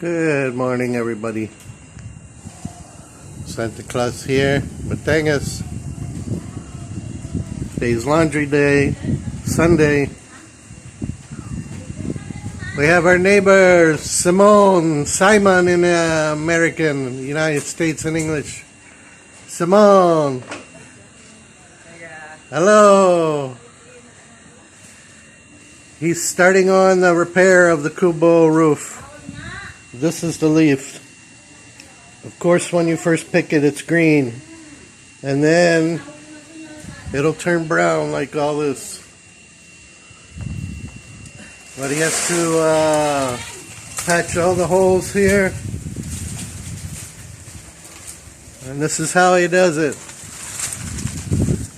Good morning, everybody. Santa Claus here, Batangas. Today's laundry day, Sunday. We have our neighbor Simon in American, United States in English. Simone. Hello. He's starting on the repair of the Kubo roof. This is the leaf. Of course, when you first pick it, it's green. And then it'll turn brown like all this. But he has to patch all the holes here. And this is how he does it.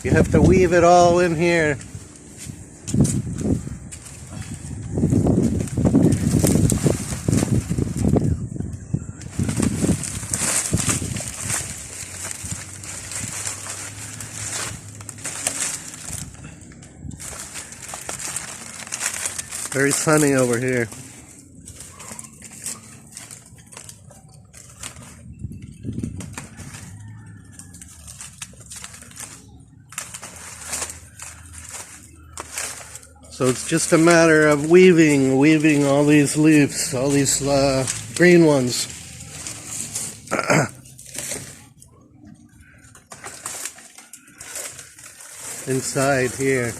You have to weave it all in here. Very sunny over here. So it's just a matter of weaving all these leaves, all these green ones. Inside here.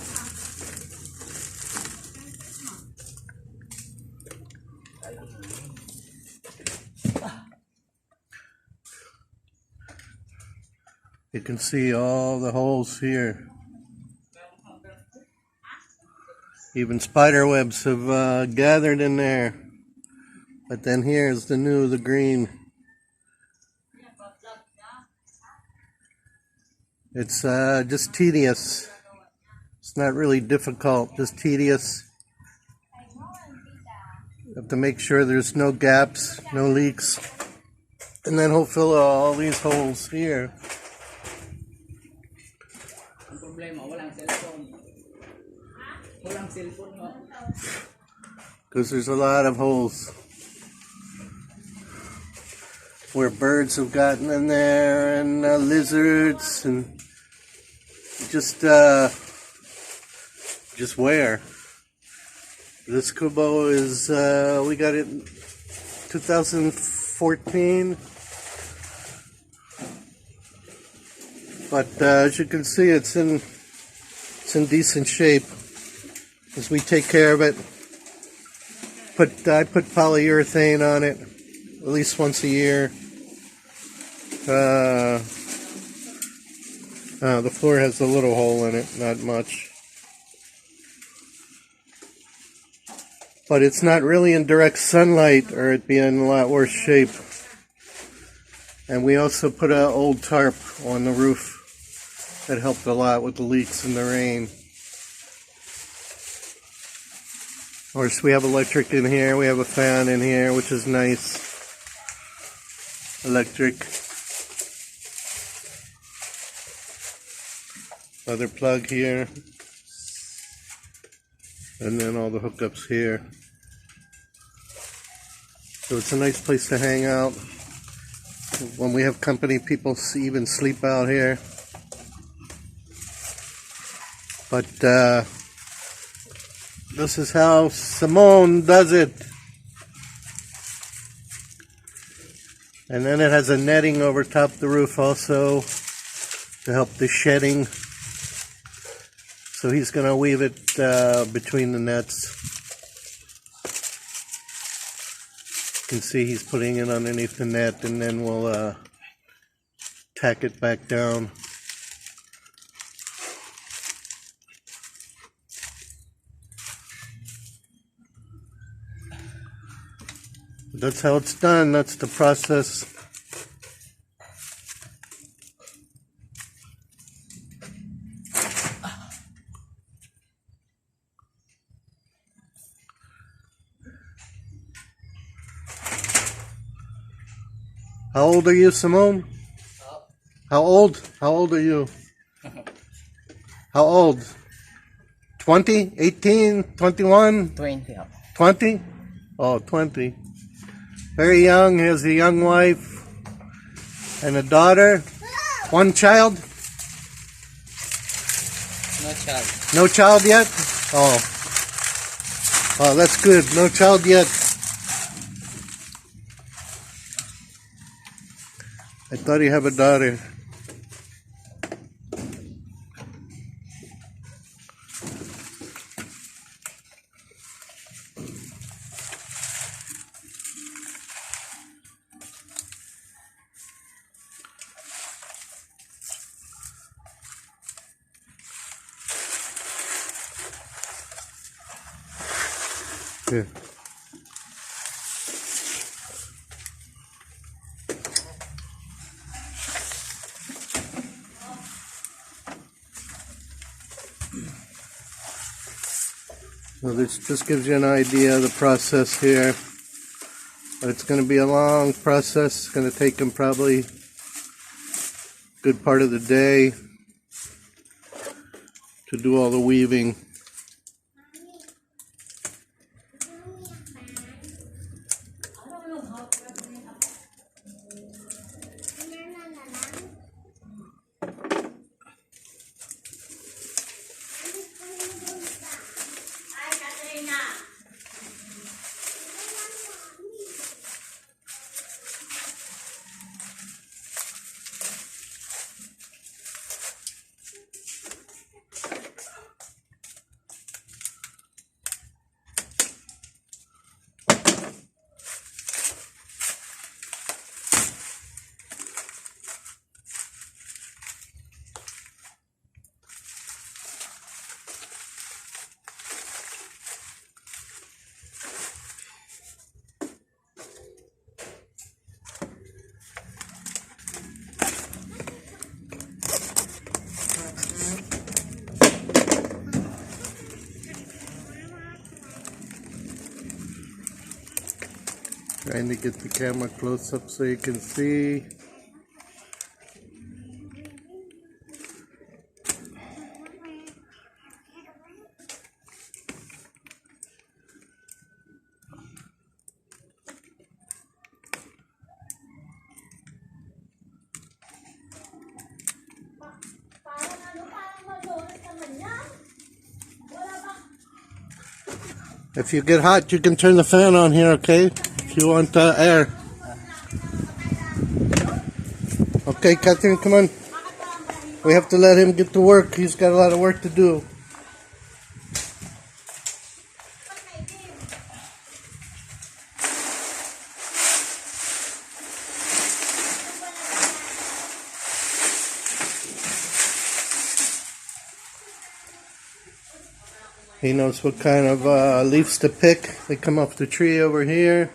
You can see all the holes here. Even spider webs have gathered in there. But then here's the green. It's just tedious. It's not really difficult, just tedious. You have to make sure there's no gaps, no leaks. And then he'll fill all these holes here. Because there's a lot of holes where birds have gotten in there and lizards and just where. This Kubo is we got it in 2014. But as you can see, it's in decent shape as we take care of it. I put polyurethane on it at least once a year. The floor has a little hole in it, not much. But it's not really in direct sunlight or it'd be in a lot worse shape. And we also put an old tarp on the roof. That helped a lot with the leaks and the rain. Of course, we have electric in here. We have a fan in here, which is nice. Electric. Other plug here. And then all the hookups here. So it's a nice place to hang out. When we have company, people even sleep out here. But this is how Simone does it. And then it has a netting over top the roof also to help the shedding. So he's going to weave it between the nets. You can see he's putting it underneath the net, and then we'll tack it back down. That's how it's done. That's the process. How old are you, Simone? How old? How old are you? How old? 20? 18? 21? 20. 20? Oh, 20. Very young. He has a young wife and a daughter. One child? No child. No child yet? Oh. Oh, that's good. No child yet. I thought he had a daughter. Here. So this just gives you an idea of the process here. But it's going to be a long process. It's going to take them probably a good part of the day to do all the weaving. Trying to get the camera close up so you can see. If you get hot, you can turn the fan on here, okay? If you want air. Okay, Catherine, come on. We have to let him get to work. He's got a lot of work to do. He knows what kind of leaves to pick. They come off the tree over here.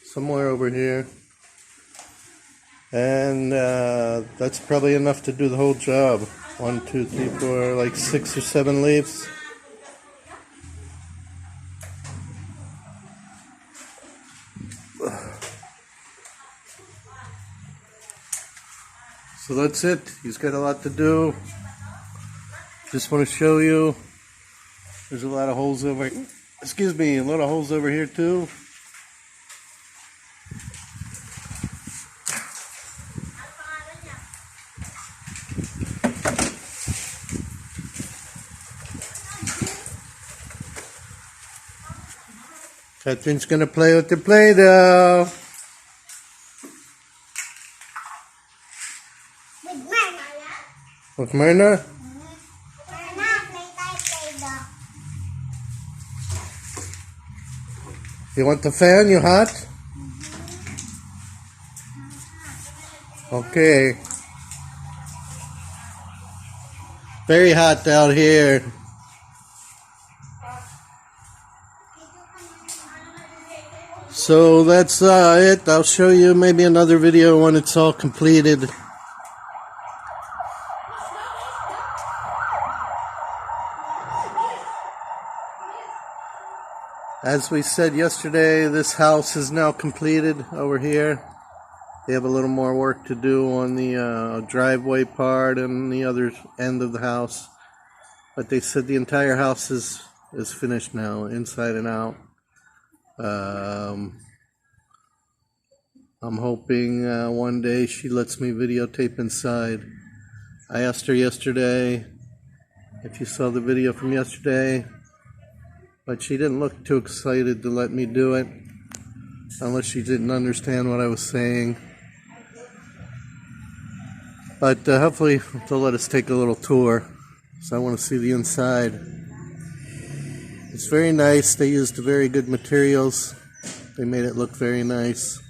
Somewhere over here. And that's probably enough to do the whole job. 1, 2, 3, 4, like 6 or 7 leaves. So that's it. He's got a lot to do. Just want to show you. There's a lot of holes over. Excuse me, a lot of holes over here too. Catherine's gonna play with the Play-Doh. With Myrna? You want the fan? You hot? Okay. Very hot out here. So that's it. I'll show you maybe another video when it's all completed. As we said yesterday, this house is now completed over here. They have a little more work to do on the driveway part and the other end of the house. But they said the entire house is finished now, inside and out. I'm hoping one day she lets me videotape inside. I asked her yesterday if you saw the video from yesterday, but she didn't look too excited to let me do it, unless she didn't understand what I was saying. But hopefully they'll let us take a little tour, so I want to see the inside. It's very nice. They used very good materials. They made it look very nice.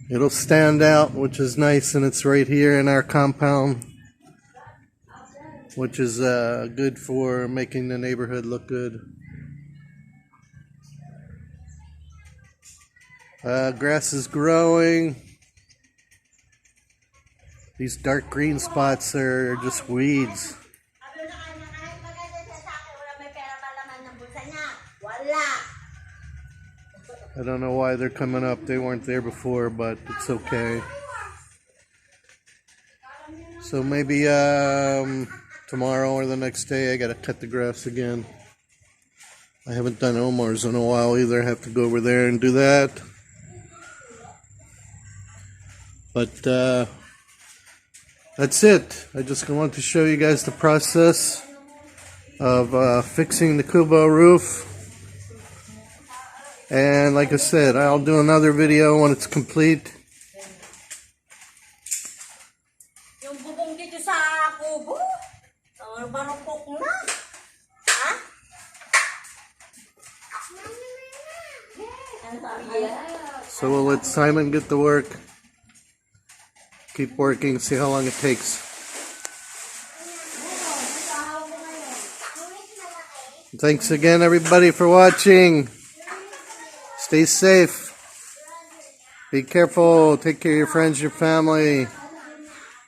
It'll stand out, which is nice, and it's right here in our compound, which is good for making the neighborhood look good. Grass is growing. These dark green spots are just weeds. I don't know why they're coming up. They weren't there before, but it's okay. So maybe tomorrow or the next day I gotta cut the grass again. I haven't done Omar's in a while either. I have to go over there and do that. But that's it. I just want to show you guys the process of fixing the Kubo roof. And like I said, I'll do another video when it's complete. Yung bubong dito sa Kubo, marupok na. Ha? So we'll let Simon get to work. Keep working, see how long it takes. Thanks again, everybody, for watching. Stay safe. Be careful. Take care of your friends, your family.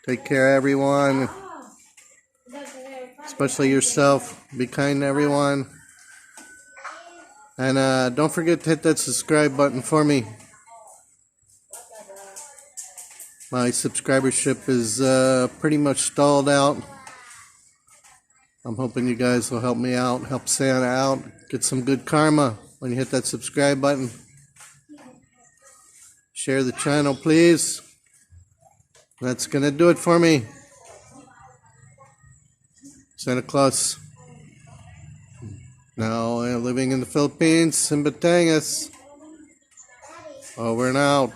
Take care of everyone, especially yourself. Be kind to everyone. And don't forget to hit that subscribe button for me. My subscribership is pretty much stalled out. I'm hoping you guys will help me out, help Santa out, get some good karma when you hit that subscribe button. Share the channel, please. That's gonna do it for me. Santa Claus. Now living in the Philippines, in Batangas. Over and out.